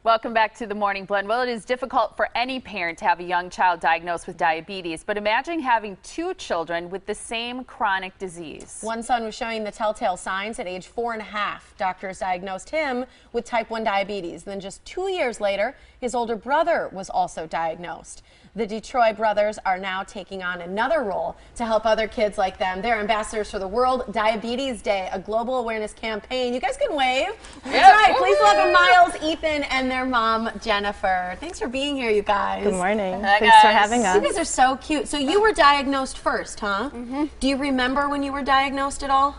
Welcome back to the Morning Blend. Well, it is difficult for any parent to have a young child diagnosed with diabetes, but imagine having two children with the same chronic disease. One son was showing the telltale signs at age 4.5. Doctors diagnosed him with type 1 diabetes. Then just 2 years later, his older brother was also diagnosed. The DeTroye brothers are now taking on another role to help other kids like them. They're ambassadors for the World Diabetes Day, a global awareness campaign. You guys can wave. That's right. Please welcome Miles, Ethan, and their mom, Jennifer. Thanks for being here, you guys. Good morning. Hi, Thanks for guys. having us. You guys are so cute. So you were diagnosed first, huh? Mm-hmm. Do you remember when you were diagnosed at all?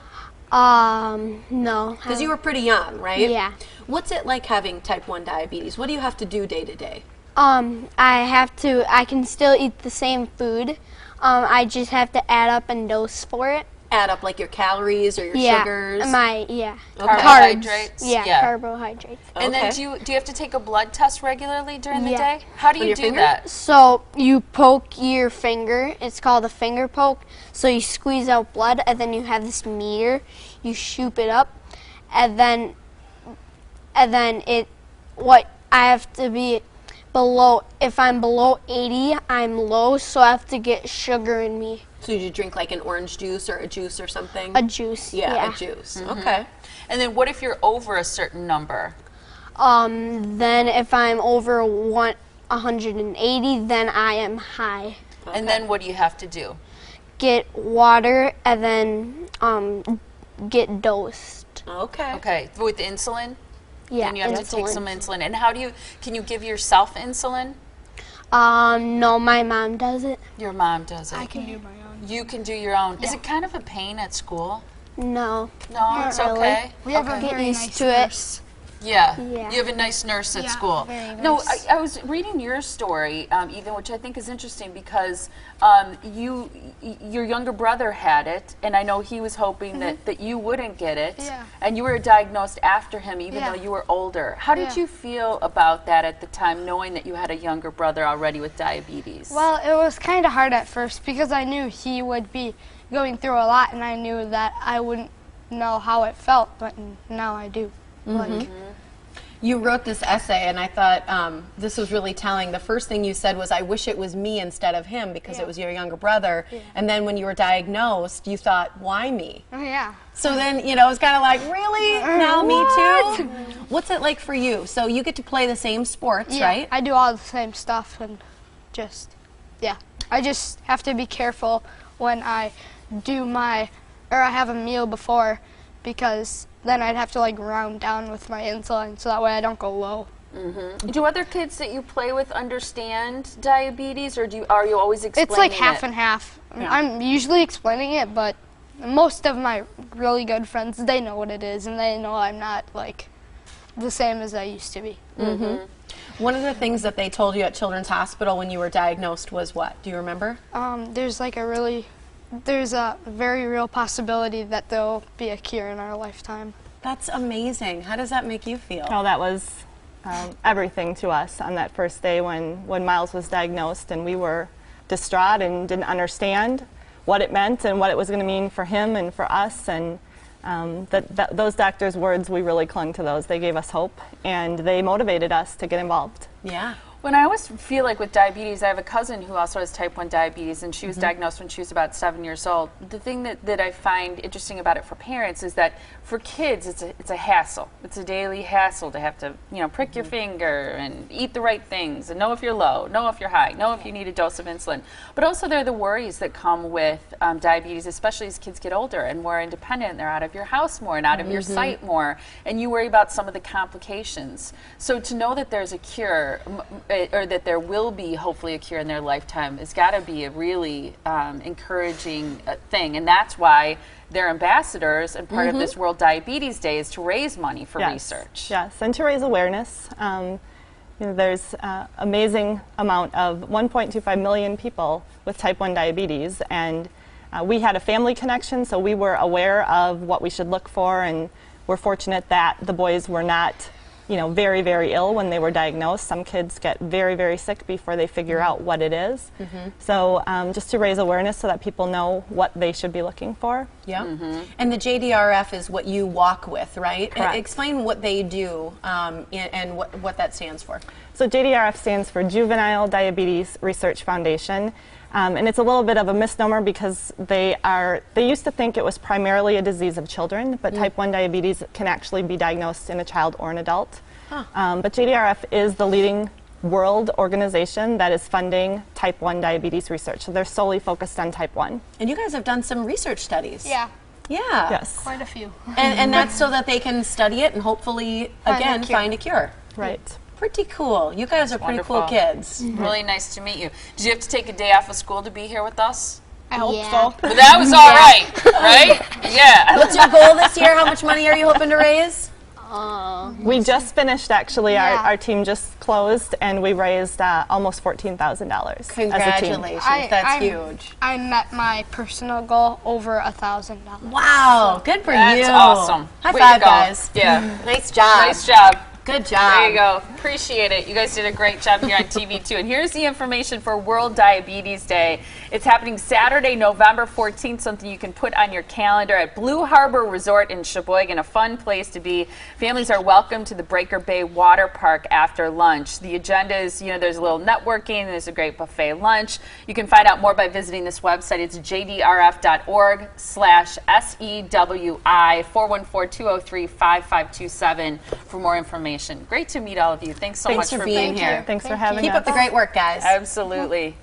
No. Because you were pretty young, right? Yeah. What's it like having type 1 diabetes? What do you have to do day to day? I can still eat the same food. I just have to add up and dose for it. Add up like your calories or your sugars? Carbohydrates? Carbs. Yeah, carbohydrates. And then do you have to take a blood test regularly during the Yeah. day? How do On you your do finger? that? So you poke your finger. It's called a finger poke. So you squeeze out blood, and then you have this meter. You shoot it up, and then I have to be below. If I'm below 80, I'm low, so I have to get sugar in me. So you drink like an orange juice or a juice or something? A juice. Yeah, a juice. Okay. And then what if you're over a certain number? Then if I'm over 180, then I am high. And then what do you have to do? Get water and then get dosed. Okay. Okay, with insulin? Yeah, Then you have to take some insulin. And how can you give yourself insulin? No, my mom does it. Your mom does it. I can do my own. You can do your own. Is it kind of a pain at school? No. No, it's really. okay. We have a Get very used nice to it. nurse. Yeah. Yeah. You have a nice nurse at Yeah, school. very No, nice. I was reading your story, Ethan, which I think is interesting because your younger brother had it, and I know he was hoping that you wouldn't get it. Yeah. And you were diagnosed after him, even Yeah. though you were older. How did Yeah. you feel about that at the time, knowing that you had a younger brother already with diabetes? Well, it was kind of hard at first because I knew he would be going through a lot, and I knew that I wouldn't know how it felt, but now I do. Like, You wrote this essay, and I thought this was really telling. The first thing you said was, I wish it was me instead of him because it was your younger brother. And then when you were diagnosed, you thought, why me? oh yeah. So then, you know, it was kind of like, really? Now me too? What's it like for you? So you get to play the same sports, Yeah, right? I do all the same stuff, and I just have to be careful when I I have a meal before, because then I'd have to like round down with my insulin so that way I don't go low. Do other kids that you play with understand diabetes, or are you always explaining It's like half it? and half. I'm usually explaining it, but most of my really good friends, they know what it is, and they know I'm not like the same as I used to be. One of the things that they told you at Children's Hospital when you were diagnosed was what? Do you remember? There's a very real possibility that there'll be a cure in our lifetime. That's amazing. How does that make you feel? Oh, that was everything to us on that first day when Miles was diagnosed, and we were distraught and didn't understand what it meant and what it was going to mean for him and for us. And those doctors' words, we really clung to those. They gave us hope, and they motivated us to get involved. Yeah. When I always feel like with diabetes, I have a cousin who also has type 1 diabetes, and she was diagnosed when she was about 7 years old. The thing that I find interesting about it for parents is that for kids, it's a hassle. It's a daily hassle to have to, prick your finger and eat the right things and know if you're low, know if you're high, know if you need a dose of insulin. But also there are the worries that come with diabetes, especially as kids get older and more independent. They're out of your house more and out of your sight more, and you worry about some of the complications. So to know that there's a cure, or that there will be hopefully a cure in their lifetime, has got to be a really encouraging thing. And that's why they're ambassadors, and part of this World Diabetes Day is to raise money for research. Yes, and to raise awareness. There's an amazing amount of 1.25 million people with type 1 diabetes, and we had a family connection, so we were aware of what we should look for, and we're fortunate that the boys were not very, very ill when they were diagnosed. Some kids get very, very sick before they figure out what it is. So just to raise awareness so that people know what they should be looking for. Yeah. And the Jdrf is what you walk with, right? Correct. Explain what they do and what that stands for. So Jdrf stands for Juvenile Diabetes Research Foundation. And it's a little bit of a misnomer because they used to think it was primarily a disease of children, but type 1 diabetes can actually be diagnosed in a child or an adult. But Jdrf is the leading world organization that is funding type 1 diabetes research. So they're solely focused on type 1. And you guys have done some research studies. Yeah, Yeah. Yes. quite a few. And that's so that they can study it and hopefully, again, find a cure. Right. Pretty cool. You guys are pretty cool Wonderful. kids. Really nice to meet you. Did you have to take a day off of school to be here with us? I hope Yeah. so. But that was all right, right? Yeah. What's your goal this year? How much money are you hoping to raise? We just finished, actually. Yeah. Our team just closed, and we raised almost $14,000 as a team. Congratulations. That's huge. I met my personal goal over $1,000. Wow. Good for you. That's awesome. High Way to five, go. guys. Yeah. Nice job. Nice job. Good job. There you go. Appreciate it. You guys did a great job here on TV too. And here's the information for World Diabetes Day. It's happening Saturday, November 14th, something you can put on your calendar at Blue Harbor Resort in Sheboygan, a fun place to be. Families are welcome to the Breaker Bay Water Park after lunch. The agenda is, there's a little networking, there's a great buffet lunch. You can find out more by visiting this website. It's jdrf.org/SEWI 414-203-5527 for more information. Great to meet all of you. Thanks so much Thanks for being here. Thanks for having us. Keep up the great work, guys. Absolutely.